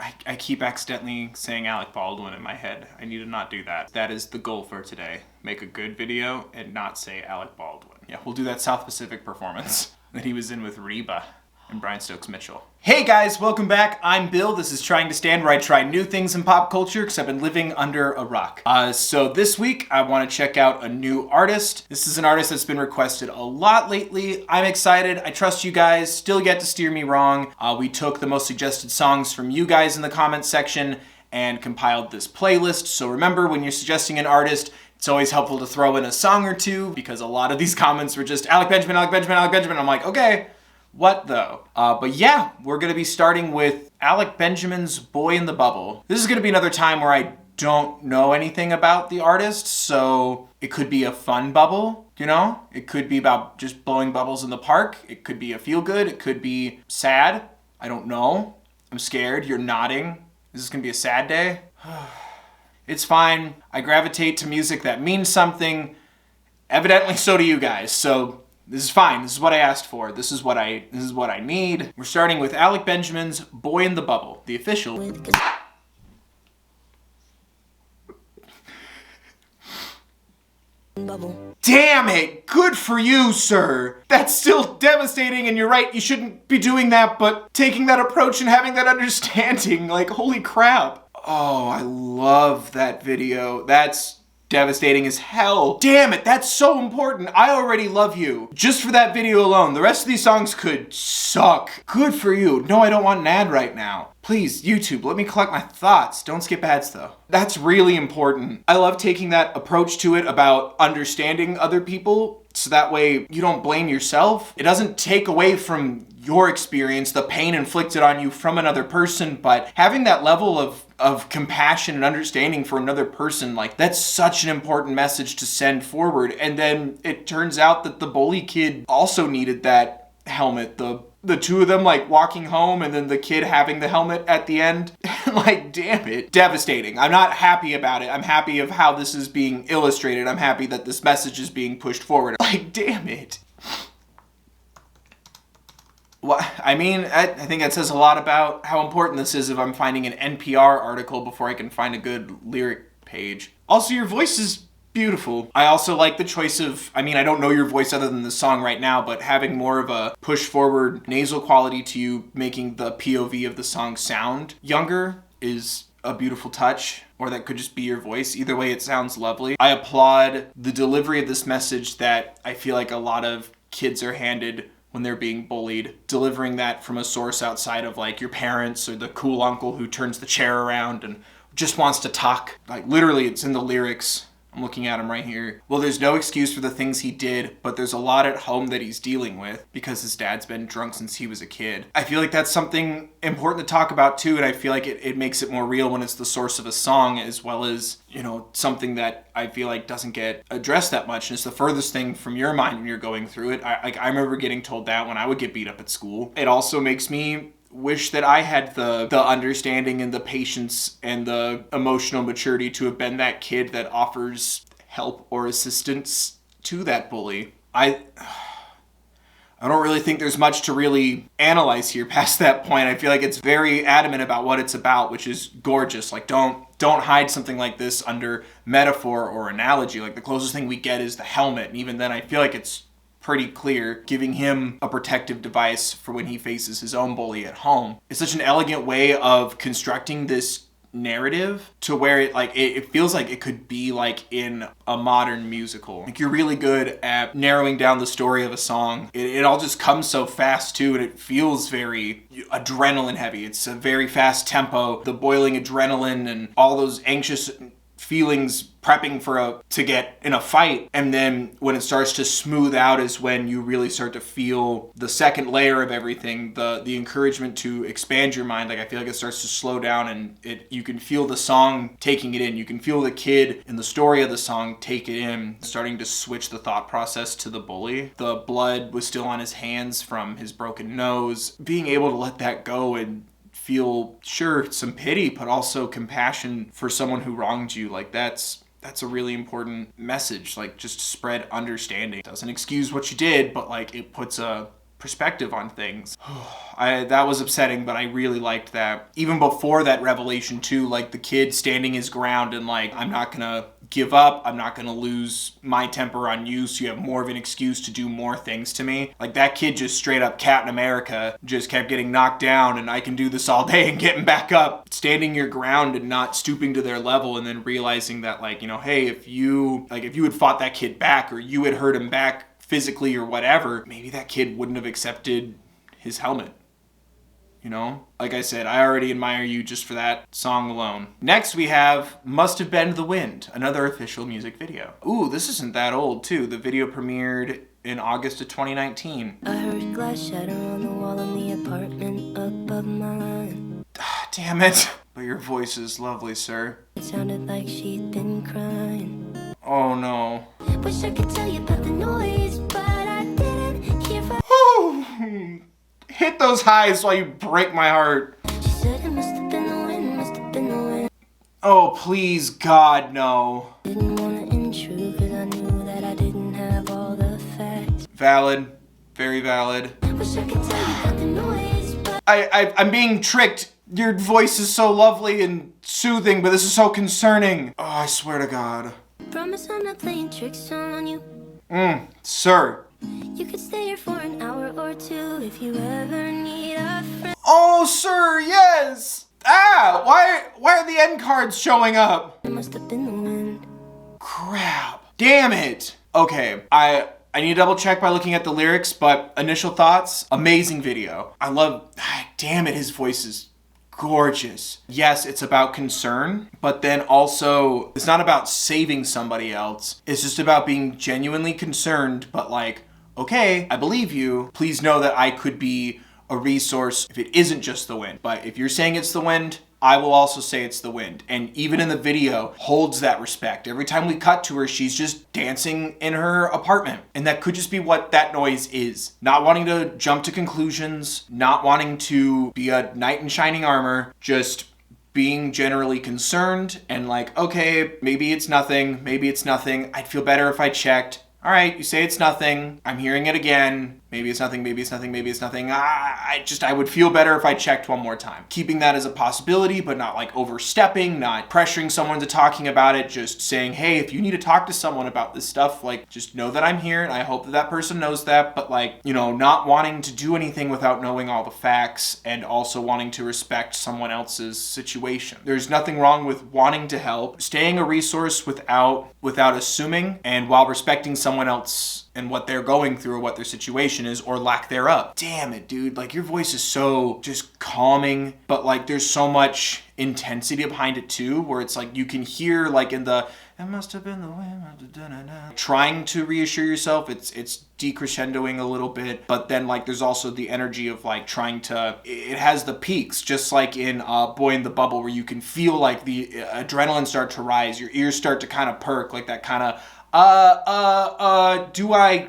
I keep accidentally saying Alec Baldwin in my head. I need to not do that. That is the goal for today. Make a good video and not say Alec Baldwin. Yeah, we'll do that South Pacific performance that he was in with Reba and Brian Stokes Mitchell. Hey guys, welcome back. I'm Bill. This is Trying to Stand, where I try new things in pop culture because I've been living under a rock. So this week I want to check out a new artist. This is an artist that's been requested a lot lately. I'm excited. I trust you guys still yet to steer me wrong. We took the most suggested songs from you guys in the comments section and compiled this playlist. So remember, when you're suggesting an artist, it's always helpful to throw in a song or two, because a lot of these comments were just Alec Benjamin, Alec Benjamin, Alec Benjamin. I'm like, okay. What though? But yeah, we're gonna be starting with Alec Benjamin's Boy in the Bubble. This is gonna be another time where I don't know anything about the artist, so it could be a fun bubble, you know? It could be about just blowing bubbles in the park. It could be a feel good. It could be sad. I don't know. I'm scared. You're nodding. Is this gonna be a sad day? It's fine. I gravitate to music that means something. Evidently so do you guys, so this is fine. This is what I asked for. This is what I need. We're starting with Alec Benjamin's Boy in the Bubble, the official. Bubble. Damn it! Good for you, sir! That's still devastating, and you're right, you shouldn't be doing that, but taking that approach and having that understanding, like, holy crap. Oh, I love that video. That's devastating as hell. Damn it, that's so important. I already love you. Just for that video alone. The rest of these songs could suck. Good for you. No, I don't want an ad right now. Please, YouTube, let me collect my thoughts. Don't skip ads though. That's really important. I love taking that approach to it about understanding other people, so that way you don't blame yourself. It doesn't take away from your experience, the pain inflicted on you from another person, but having that level of compassion and understanding for another person, like, that's such an important message to send forward. And then it turns out that the bully kid also needed that helmet. The two of them, like, walking home and then the kid having the helmet at the end. Like, damn it. Devastating. I'm not happy about it. I'm happy of how this is being illustrated. I'm happy that this message is being pushed forward. Like, damn it. Well, I mean, I think that says a lot about how important this is if I'm finding an NPR article before I can find a good lyric page. Also, your voice is beautiful. I also like the choice of, I mean, I don't know your voice other than the song right now, but having more of a push forward nasal quality to you, making the POV of the song sound younger, is a beautiful touch. Or that could just be your voice. Either way, it sounds lovely. I applaud the delivery of this message that I feel like a lot of kids are handed when they're being bullied, delivering that from a source outside of, like, your parents or the cool uncle who turns the chair around and just wants to talk. Like, literally, it's in the lyrics. I'm looking at him right here. Well, there's no excuse for the things he did, but there's a lot at home that he's dealing with because his dad's been drunk since he was a kid. I feel like that's something important to talk about too, and I feel like it makes it more real when it's the source of a song, as well as, you know, something that I feel like doesn't get addressed that much, and it's the furthest thing from your mind when you're going through it. I remember getting told that when I would get beat up at school. It also makes me wish that I had the understanding and the patience and the emotional maturity to have been that kid that offers help or assistance to that bully. I don't really think there's much to really analyze here past that point. I feel like it's very adamant about what it's about, which is gorgeous. Like, don't hide something like this under metaphor or analogy. Like, the closest thing we get is the helmet, and even then I feel like it's pretty clear, giving him a protective device for when he faces his own bully at home. It's such an elegant way of constructing this narrative to where it feels like it could be like in a modern musical. Like, you're really good at narrowing down the story of a song. It all just comes so fast too, and it feels very adrenaline heavy. It's a very fast tempo, the boiling adrenaline and all those anxious feelings prepping to get in a fight, and then when it starts to smooth out is when you really start to feel the second layer of everything, the encouragement to expand your mind. Like, I feel like it starts to slow down, and you can feel the song taking it in. You can feel the kid in the story of the song take it in, starting to switch the thought process to the bully. The blood was still on his hands from his broken nose. Being able to let that go and feel, sure, some pity, but also compassion for someone who wronged you, like, that's a really important message. Like, just spread understanding. Doesn't excuse what you did, but like, it puts a perspective on things. That was upsetting, but I really liked that. Even before that revelation too, like the kid standing his ground and like, I'm not gonna give up, I'm not gonna lose my temper on you so you have more of an excuse to do more things to me. Like that kid just straight up Captain America, just kept getting knocked down and I can do this all day and getting back up. Standing your ground and not stooping to their level and then realizing that like, you know, hey, if you had fought that kid back or you had hurt him back physically or whatever, maybe that kid wouldn't have accepted his helmet. You know? Like I said, I already admire you just for that song alone. Next we have Must Have Been the Wind, another official music video. Ooh, this isn't that old too. The video premiered in August of 2019. I heard glass shatter on the wall in the apartment above mine. Damn it. But your voice is lovely, sir. It sounded like she'd been crying. Oh no. Wish I could tell you about the noise, but I didn't hear from. Hit those highs while you break my heart. She said it must have been the wind, must have been the wind. Oh, please, God, no. Didn't want to intrude because I knew that I didn't have all the facts. Valid. Very valid. Wish I could tell you about the noise, but I'm being tricked. Your voice is so lovely and soothing, but this is so concerning. Oh, I swear to God. promise I'm not playing tricks on you. Sir. You could stay here for an hour or two if you ever need a friend. Oh, sir, yes! Ah, why are the end cards showing up? It must have been the wind. Crap. Damn it. Okay, I need to double check by looking at the lyrics, but initial thoughts, amazing video. I love, damn it, his voice is gorgeous. Yes, it's about concern, but then also it's not about saving somebody else. It's just about being genuinely concerned, but like, okay, I believe you. Please know that I could be a resource if it isn't just the wind. But if you're saying it's the wind, I will also say it's the wind. And even in the video, holds that respect. Every time we cut to her, she's just dancing in her apartment. And that could just be what that noise is. Not wanting to jump to conclusions, not wanting to be a knight in shining armor, just being generally concerned and like, okay, maybe it's nothing, maybe it's nothing. I'd feel better if I checked. All right, you say it's nothing. I'm hearing it again. Maybe it's nothing, maybe it's nothing, maybe it's nothing. I would feel better if I checked one more time. Keeping that as a possibility, but not like overstepping, not pressuring someone to talking about it, just saying, hey, if you need to talk to someone about this stuff, like, just know that I'm here, and I hope that that person knows that, but like, you know, not wanting to do anything without knowing all the facts, and also wanting to respect someone else's situation. There's nothing wrong with wanting to help, staying a resource without assuming, and while respecting someone else and what they're going through or what their situation is or lack thereof. Damn it, dude. Like, your voice is so just calming, but like there's so much intensity behind it too, where it's like you can hear like in the it must have been the wind, trying to reassure yourself. It's decrescendoing a little bit, but then like there's also the energy of like trying to, it has the peaks, just like in Boy in the Bubble, where you can feel like the adrenaline start to rise, your ears start to kind of perk, like that kind of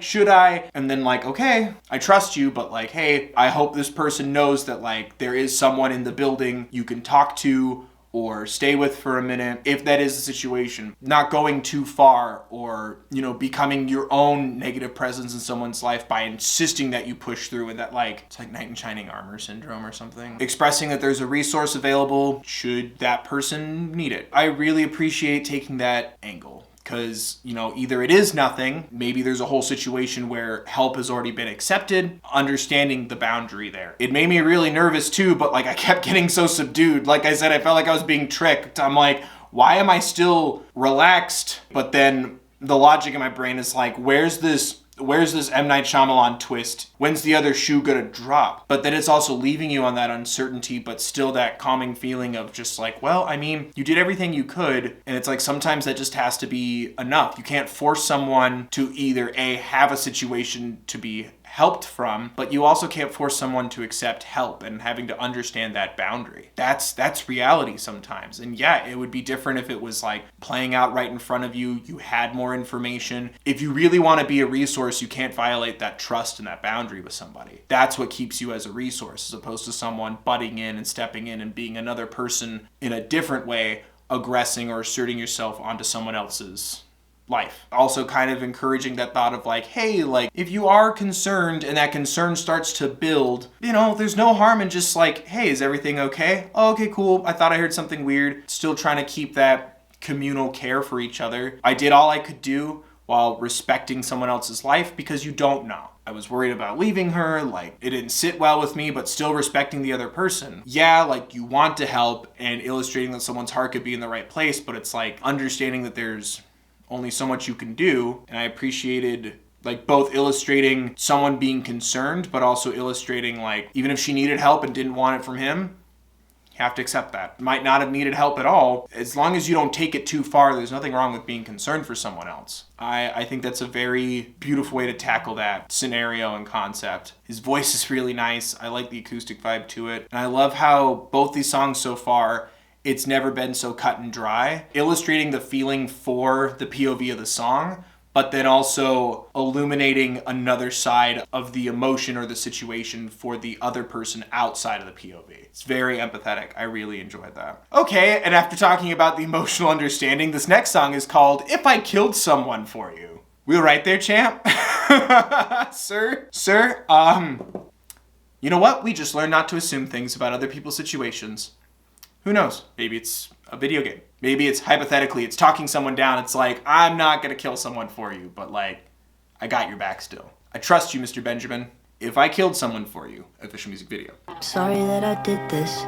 should I? And then like, okay, I trust you, but like, hey, I hope this person knows that like there is someone in the building you can talk to or stay with for a minute, if that is the situation. Not going too far or, you know, becoming your own negative presence in someone's life by insisting that you push through, and that like, it's like knight in shining armor syndrome or something. Expressing that there's a resource available should that person need it. I really appreciate taking that angle. Because, you know, either it is nothing, maybe there's a whole situation where help has already been accepted, understanding the boundary there. It made me really nervous too, but like I kept getting so subdued. Like I said, I felt like I was being tricked. I'm like, why am I still relaxed? But then the logic in my brain is like, where's this M. Night Shyamalan twist? When's the other shoe gonna drop? But then it's also leaving you on that uncertainty, but still that calming feeling of just like, well, I mean, you did everything you could, and it's like sometimes that just has to be enough. You can't force someone to either A, have a situation to be helped from, but you also can't force someone to accept help, and having to understand that boundary. That's reality sometimes. And yeah, it would be different if it was like playing out right in front of you, you had more information. If you really want to be a resource, you can't violate that trust and that boundary with somebody. That's what keeps you as a resource, as opposed to someone butting in and stepping in and being another person in a different way, aggressing or asserting yourself onto someone else's life. Also kind of encouraging that thought of like, hey, like if you are concerned and that concern starts to build, you know, there's no harm in just like, hey, is everything okay? Oh, okay, cool. I thought I heard something weird. Still trying to keep that communal care for each other. I did all I could do while respecting someone else's life because you don't know. I was worried about leaving her, like it didn't sit well with me, but still respecting the other person. Yeah, like you want to help and illustrating that someone's heart could be in the right place, but it's like understanding that there's only so much you can do. And I appreciated like both illustrating someone being concerned, but also illustrating like even if she needed help and didn't want it from him, you have to accept that. Might not have needed help at all. As long as you don't take it too far, there's nothing wrong with being concerned for someone else. I think that's a very beautiful way to tackle that scenario and concept. His voice is really nice. I like the acoustic vibe to it. And I love how both these songs so far, it's never been so cut and dry, illustrating the feeling for the POV of the song, but then also illuminating another side of the emotion or the situation for the other person outside of the POV. It's very empathetic. I really enjoyed that. Okay, and after talking about the emotional understanding, this next song is called If I Killed Someone For You. We were right there, champ. Sir, you know what? We just learned not to assume things about other people's situations. Who knows? Maybe it's a video game. Maybe it's hypothetically, it's talking someone down. It's like, I'm not going to kill someone for you, but like, I got your back still. I trust you, Mr. Benjamin. If I killed someone for you. Official music video. Sorry that I did this.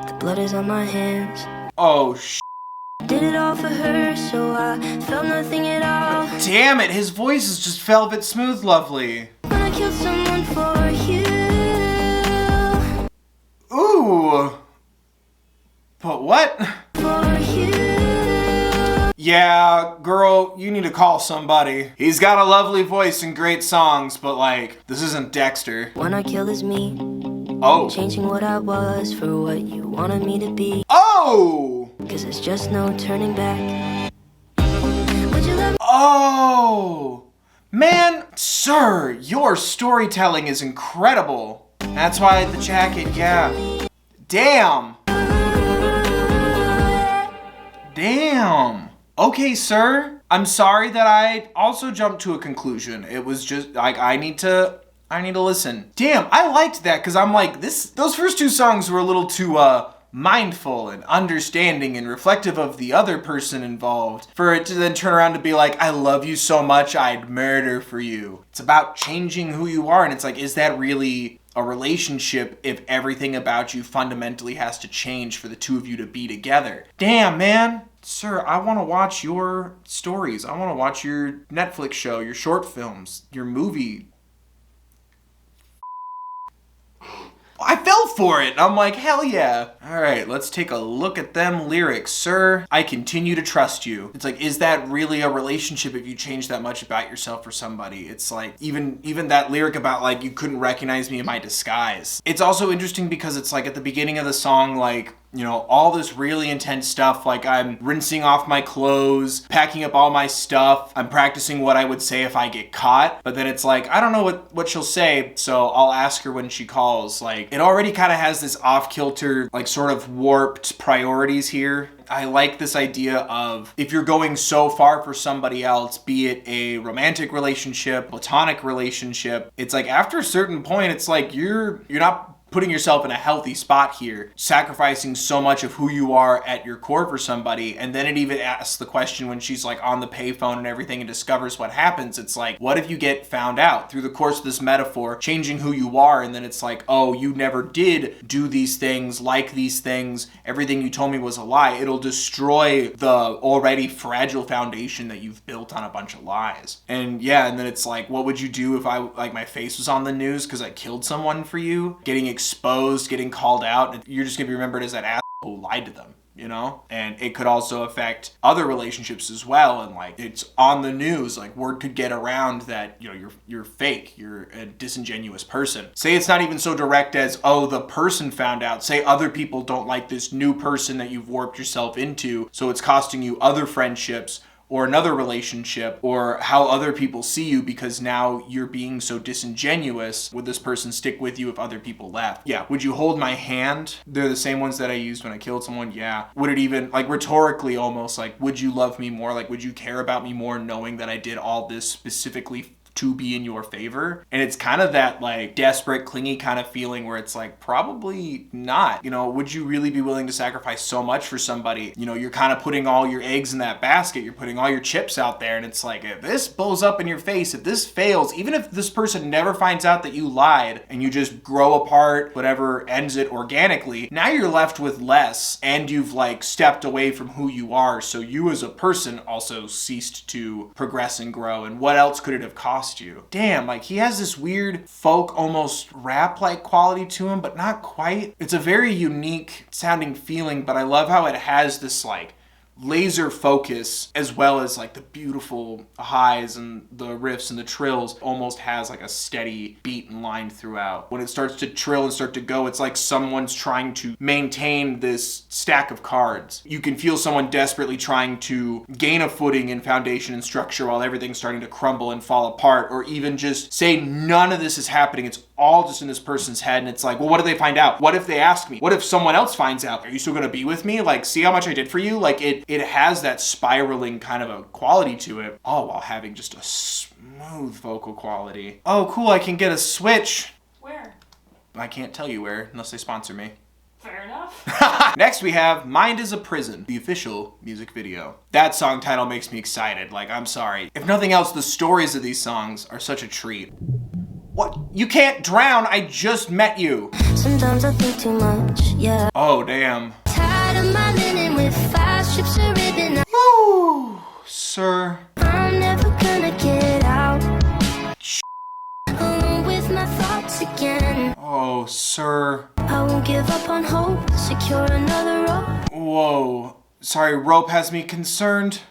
The blood is on my hands. Oh, Did it all for her, so I felt nothing at all. Damn it, his voice is just velvet smooth lovely. When I killed someone for you. Ooh. But what? For you. Yeah, girl, you need to call somebody. He's got a lovely voice and great songs, but like, this isn't Dexter. When I killed is me. Oh. Changing what I was for what you wanted me to be. Oh! Cause there's just no turning back. Would you love me? Oh! Man, sir, your storytelling is incredible. That's why the jacket, yeah. Damn! Damn. Okay, sir. I'm sorry that I also jumped to a conclusion. It was just like I need to listen. Damn, I liked that because I'm like those first two songs were a little too mindful and understanding and reflective of the other person involved for it to then turn around to be like, I love you so much I'd murder for you. It's about changing who you are, and it's like, is that really a relationship if everything about you fundamentally has to change for the two of you to be together? Damn, man. Sir, I want to watch your stories. I want to watch your Netflix show, your short films, your movie. I fell for it. I'm like, hell yeah. All right, let's take a look at them lyrics. Sir, I continue to trust you. It's like, is that really a relationship if you change that much about yourself for somebody? It's like, even that lyric about like, you couldn't recognize me in my disguise. It's also interesting because it's like at the beginning of the song, like, you know, all this really intense stuff, like I'm rinsing off my clothes, packing up all my stuff, I'm practicing what I would say if I get caught, but then it's like, I don't know what she'll say, so I'll ask her when she calls. Like, it already kind of has this off-kilter, like sort of warped priorities here. I like this idea of if you're going so far for somebody else, be it a romantic relationship, platonic relationship, it's like after a certain point, it's like you're not putting yourself in a healthy spot here, sacrificing so much of who you are at your core for somebody. And then it even asks the question when she's like on the payphone and everything and discovers what happens. It's like, what if you get found out through the course of this metaphor, changing who you are? And then it's like, oh, you never did do these things, like these things. Everything you told me was a lie. It'll destroy the already fragile foundation that you've built on a bunch of lies. And yeah, and then it's like, what would you do if my face was on the news because I killed someone for you? Getting exposed, getting called out, and you're just gonna be remembered as that asshole who lied to them, you know? And it could also affect other relationships as well, and like it's on the news, like word could get around that, you know, you're fake, you're a disingenuous person. Say it's not even so direct as, oh, the person found out. Say other people don't like this new person that you've warped yourself into, so it's costing you other friendships or another relationship, or how other people see you because now you're being so disingenuous. Would this person stick with you if other people left? Yeah. Would you hold my hand? They're the same ones that I used when I killed someone. Yeah. Would it even, like, rhetorically almost, like, would you love me more? Like, would you care about me more knowing that I did all this specifically to be in your favor? And it's kind of that like desperate, clingy kind of feeling where it's like, probably not. You know, would you really be willing to sacrifice so much for somebody? You know, you're kind of putting all your eggs in that basket. You're putting all your chips out there. And it's like, if this blows up in your face, if this fails, even if this person never finds out that you lied and you just grow apart, whatever ends it organically, now you're left with less and you've like stepped away from who you are. So you as a person also ceased to progress and grow. And what else could it have cost you? Damn, like he has this weird folk, almost rap-like quality to him, but not quite. It's a very unique sounding feeling, but I love how it has this like laser focus as well as like the beautiful highs and the riffs and the trills. Almost has like a steady beat and line throughout. When it starts to trill and start to go, it's like someone's trying to maintain this stack of cards. You can feel someone desperately trying to gain a footing in foundation and structure while everything's starting to crumble and fall apart, or even just say none of this is happening. It's all just in this person's head, and it's like, well, what if they find out? What if they ask me? What if someone else finds out? Are you still gonna be with me? Like, see how much I did for you? Like, it has that spiraling kind of a quality to it, all while having just a smooth vocal quality. Oh, cool, I can get a Switch. Where? I can't tell you where, unless they sponsor me. Fair enough. Next we have Mind is a Prison, the official music video. That song title makes me excited, like, I'm sorry. If nothing else, the stories of these songs are such a treat. What? You can't drown, I just met you. Sometimes I think too much, yeah. Oh, damn. Tired of my linen with 5 strips of ribbon. Woo, sir. I'm never gonna get out. Alone with my thoughts again. Oh, sir. I won't give up on hope. Secure another rope. Whoa. Sorry, rope has me concerned.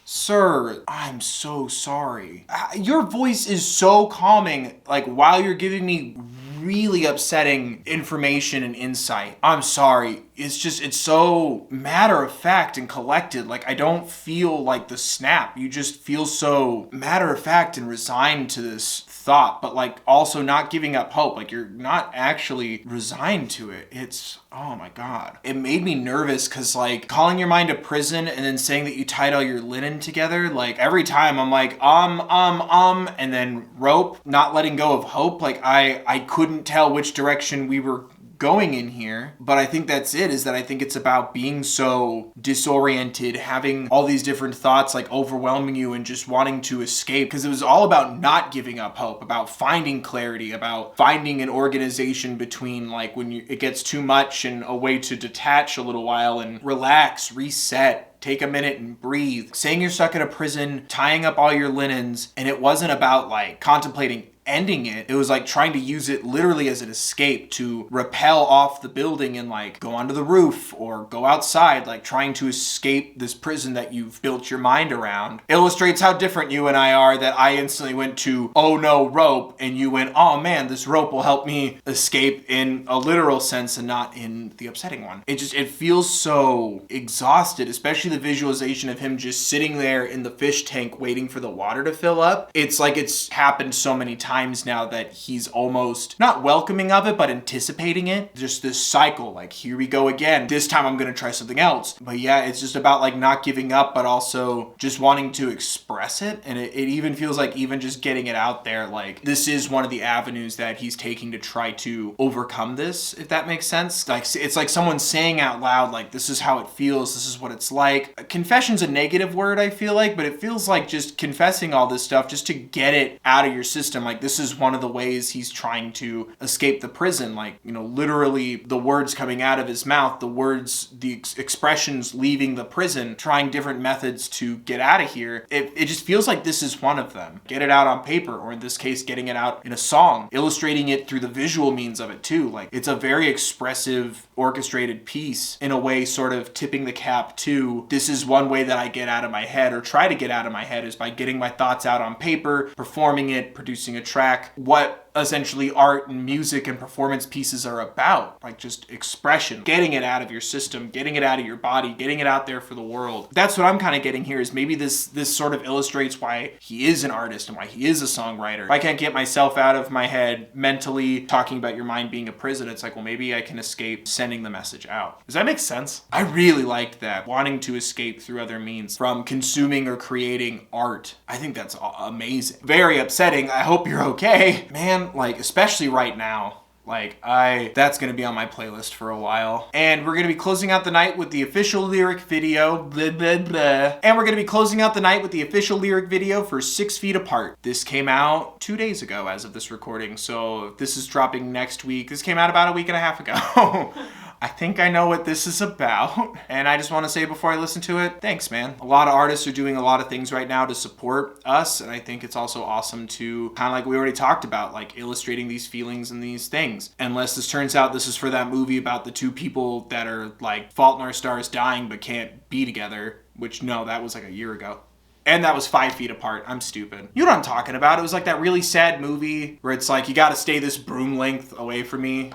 Sir, I'm so sorry. Your voice is so calming, like while you're giving me really upsetting information and insight. I'm sorry. It's so matter of fact and collected. Like, I don't feel like the snap. You just feel so matter of fact and resigned to this thought, but like also not giving up hope. Like, you're not actually resigned to it. It's, oh my God. It made me nervous because like calling your mind a prison and then saying that you tied all your linen together, like every time I'm like, and then rope, not letting go of hope. Like I couldn't tell which direction we were going in here, but I think that's it, is that I think it's about being so disoriented, having all these different thoughts like overwhelming you and just wanting to escape, because it was all about not giving up hope, about finding clarity, about finding an organization between like when it gets too much and a way to detach a little while and relax, reset, take a minute and breathe. Saying you're stuck in a prison, tying up all your linens, and it wasn't about like contemplating ending it. It was like trying to use it literally as an escape to rappel off the building and like go onto the roof or go outside, like trying to escape this prison that you've built your mind around. Illustrates how different you and I are, that I instantly went to, oh no, rope, and you went, oh man, this rope will help me escape in a literal sense and not in the upsetting one. It feels so exhausted, especially the visualization of him just sitting there in the fish tank waiting for the water to fill up. It's like it's happened so many times now that he's almost not welcoming of it, but anticipating it. Just this cycle, like, here we go again. This time I'm gonna try something else. But yeah, it's just about like not giving up, but also just wanting to express it. And it even feels like even just getting it out there, like this is one of the avenues that he's taking to try to overcome this, if that makes sense. Like, it's like someone saying out loud, like, this is how it feels, this is what it's like. Confession's a negative word, I feel like, but it feels like just confessing all this stuff just to get it out of your system. Like, this is one of the ways he's trying to escape the prison. Like, you know, literally the words coming out of his mouth, the words, the expressions leaving the prison, trying different methods to get out of here. It just feels like this is one of them. Get it out on paper, or in this case, getting it out in a song, illustrating it through the visual means of it too. Like, it's a very expressive, orchestrated piece, in a way sort of tipping the cap to, this is one way that I get out of my head, or try to get out of my head, is by getting my thoughts out on paper, performing it, producing a track. What essentially art and music and performance pieces are about. Like just expression, getting it out of your system, getting it out of your body, getting it out there for the world. That's what I'm kind of getting here, is maybe this sort of illustrates why he is an artist and why he is a songwriter. If I can't get myself out of my head mentally talking about your mind being a prison, it's like, well, maybe I can escape sending the message out. Does that make sense? I really liked that, wanting to escape through other means from consuming or creating art. I think that's amazing. Very upsetting. I hope you're okay. Man, like, especially right now. Like, that's gonna be on my playlist for a while. And we're gonna be closing out the night with the official lyric video, blah, blah, blah. And we're gonna be closing out the night with the official lyric video for 6 Feet Apart. This came out 2 days ago as of this recording. So if this is dropping next week, this came out about a week and a half ago. I think I know what this is about. And I just want to say before I listen to it, thanks, man. A lot of artists are doing a lot of things right now to support us. And I think it's also awesome to, kind of like we already talked about, like illustrating these feelings and these things. Unless this turns out this is for that movie about the two people that are like Fault in Our Stars dying but can't be together. Which, no, that was like a year ago. And that was 5 Feet Apart. I'm stupid. You know what I'm talking about. It was like that really sad movie where it's like, you gotta stay this broom length away from me.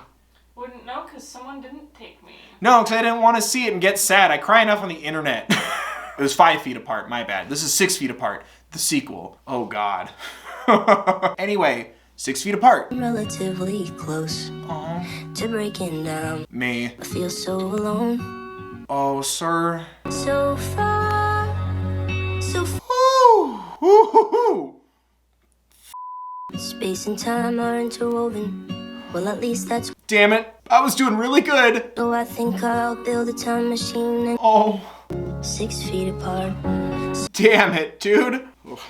Wouldn't know because someone didn't take me. No, because I didn't want to see it and get sad. I cry enough on the internet. It was 5 Feet Apart, my bad. This is 6 Feet Apart, the sequel. Oh, God. Anyway, 6 Feet Apart. Relatively close to breaking down. Me. I feel so alone. Oh, sir. So far. Ooh. Ooh. Space and time are interwoven. Well, at least that's. Damn it. I was doing really good. So I think I'll build a time machine and. Oh. 6 feet apart. Damn it, dude. Ugh.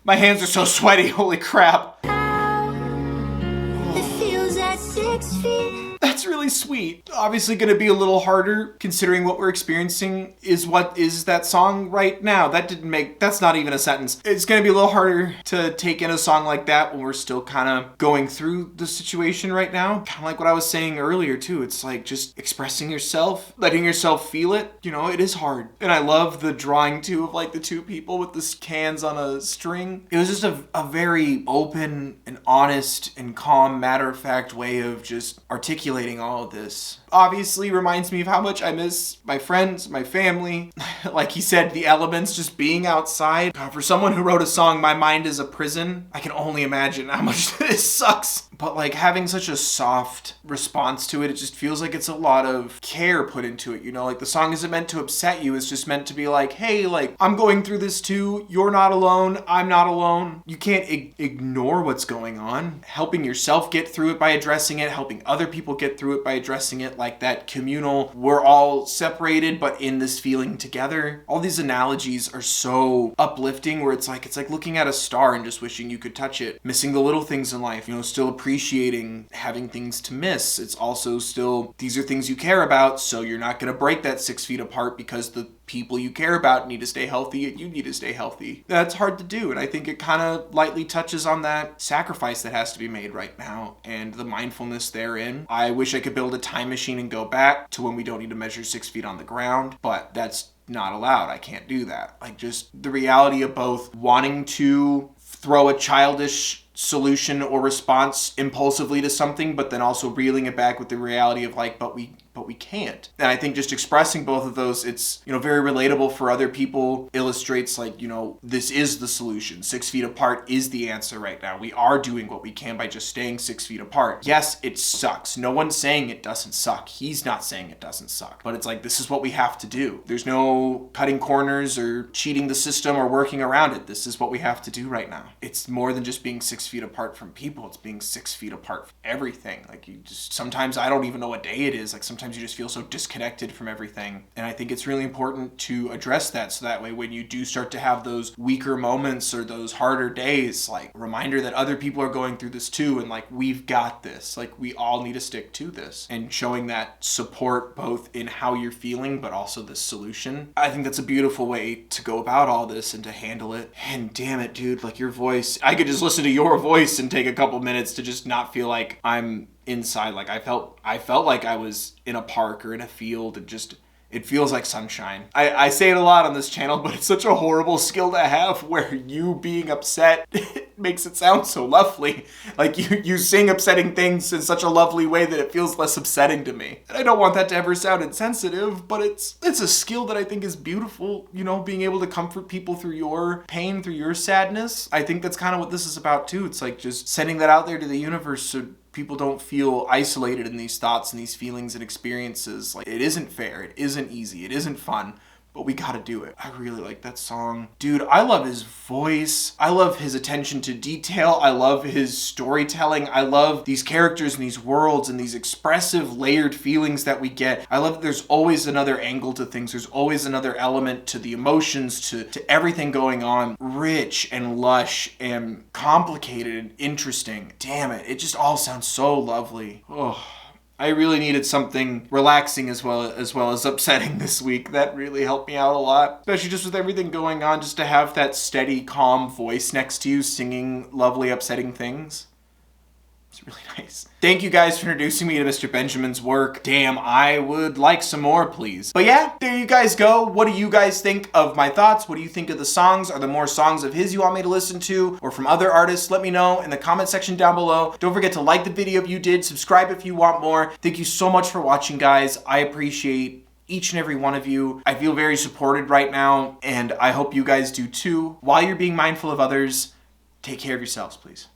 My hands are so sweaty. Holy crap. It feels at 6 feet. That's really sweet. Obviously going to be a little harder considering what we're experiencing is what is that song right now. That's not even a sentence. It's going to be a little harder to take in a song like that when we're still kind of going through the situation right now. Kind of like what I was saying earlier too. It's like just expressing yourself, letting yourself feel it. You know, it is hard. And I love the drawing too of like the two people with the cans on a string. It was just a very open and honest and calm, matter-of-fact way of just articulating all of this. Obviously reminds me of how much I miss my friends, my family. Like he said, the elements, just being outside. God, for someone who wrote a song, My Mind is a Prison, I can only imagine how much this sucks. But like having such a soft response to it, it just feels like it's a lot of care put into it. You know, like the song isn't meant to upset you. It's just meant to be like, hey, like I'm going through this too. You're not alone. I'm not alone. You can't ignore what's going on. Helping yourself get through it by addressing it, helping other people get through it by addressing it, like that communal, we're all separated but in this feeling together. All these analogies are so uplifting where it's like looking at a star and just wishing you could touch it. Missing the little things in life, you know, still appreciating having things to miss. It's also still, these are things you care about, so you're not going to break that 6 feet apart because the people you care about need to stay healthy and you need to stay healthy. That's hard to do, and I think it kind of lightly touches on that sacrifice that has to be made right now and the mindfulness therein. I wish I could build a time machine and go back to when we don't need to measure 6 feet on the ground, but that's not allowed. I can't do that. Like just the reality of both wanting to throw a childish solution or response impulsively to something, but then also reeling it back with the reality of like, but we can't. And I think just expressing both of those, it's, you know, very relatable for other people, illustrates like, you know, this is the solution. 6 feet apart is the answer right now. We are doing what we can by just staying 6 feet apart. Yes, it sucks. No one's saying it doesn't suck. He's not saying it doesn't suck, but it's like, this is what we have to do. There's no cutting corners or cheating the system or working around it. This is what we have to do right now. It's more than just being 6 feet apart from people. It's being 6 feet apart from everything. Like you just, sometimes I don't even know what day it is. Like sometimes you just feel so disconnected from everything. And I think it's really important to address that so that way when you do start to have those weaker moments or those harder days, like reminder that other people are going through this too, and like we've got this. Like we all need to stick to this, and showing that support both in how you're feeling but also the solution. I think that's a beautiful way to go about all this and to handle it. And damn it, dude, like your voice, I could just listen to your voice and take a couple minutes to just not feel like I'm inside. Like I felt like I was in a park or in a field and just It feels like sunshine. I say it a lot on this channel, but it's such a horrible skill to have where you being upset makes it sound so lovely. Like you sing upsetting things in such a lovely way that it feels less upsetting to me. And I don't want that to ever sound insensitive, but it's a skill that I think is beautiful, you know, being able to comfort people through your pain, through your sadness. I think that's kind of what this is about too. It's like just sending that out there to the universe so people don't feel isolated in these thoughts and these feelings and experiences. Like, it isn't fair, it isn't easy, it isn't fun, but we gotta do it. I really like that song. Dude, I love his voice. I love his attention to detail. I love his storytelling. I love these characters and these worlds and these expressive layered feelings that we get. I love that there's always another angle to things. There's always another element to the emotions, to everything going on. Rich and lush and complicated and interesting. Damn it, it just all sounds so lovely. Oh. I really needed something relaxing as well as upsetting this week. That really helped me out a lot. Especially just with everything going on, just to have that steady, calm voice next to you singing lovely, upsetting things. It's really nice. Thank you guys for introducing me to Mr. Benjamin's work. Damn, I would like some more, please. But yeah, there you guys go. What do you guys think of my thoughts? What do you think of the songs? Are there more songs of his you want me to listen to or from other artists? Let me know in the comment section down below. Don't forget to like the video if you did, subscribe if you want more. Thank you so much for watching, guys. I appreciate each and every one of you. I feel very supported right now, and I hope you guys do too. While you're being mindful of others, take care of yourselves, please.